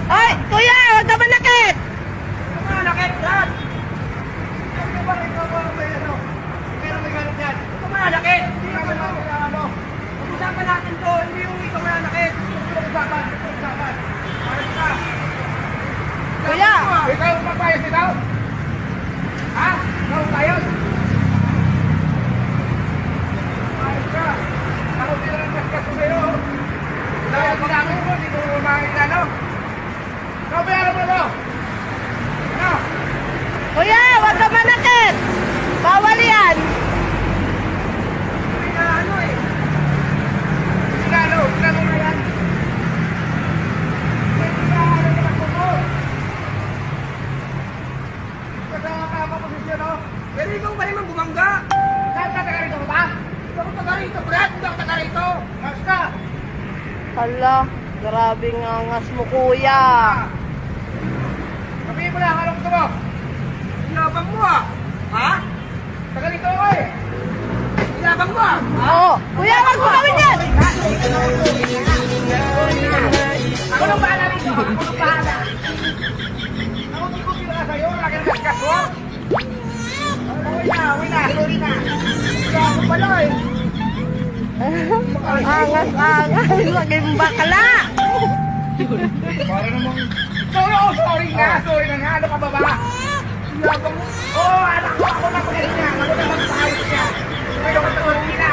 Ay, kuya, huwag ka manakit! Malakit yan! Ano ba rin ako may ano? Pero may ganun yan. Ito malakit! Hindi naman ako ano. Pag-usapan natin to, hindi yung ikaw malakit. Pag-usapan. Ayos ka. Kuya! Ikaw magbayad ikaw? Ha? Ikaw bayad? Ayos ka. Ako din lang kaskas ko sa'yo. Dahil ginamit mo, hindi ko makakita ano. Ikaw bayaran mo to. Ano? Kuya, huwag ka manakit! Bawal yan! Hindi na ano eh. Hindi na ano. Hindi na ano na yan. Hindi na ano na ako. Kasama ka pa posisyon oh. Pero ikaw pa naman bumangga. Saan ka taga rito ba? Hindi ako taga rito, Brad. Hindi ako taga rito. Mas ka. Hala, grabing angas mo, kuya. Sabihin mo lang, anong gusto mo? Ilabang mo ah. Ha? Taga rito ako eh. Ilabang mo ah. Oo. Kuya, wag mo gawin yan! Ako nang bahala rito. Ako nang bahala. Ako nang bahala sa'yo. Lagi ng gasgas mo. Uwi na. Sorry na. Wala ako pala eh. Angas, maging bakla! Para namang... Sorry na nga. Ano ka ba ba? Ilabang mo. Oo, anak ko. Ako na pagkain niya. Ako na magpahayos niya. Pero ka tawag na.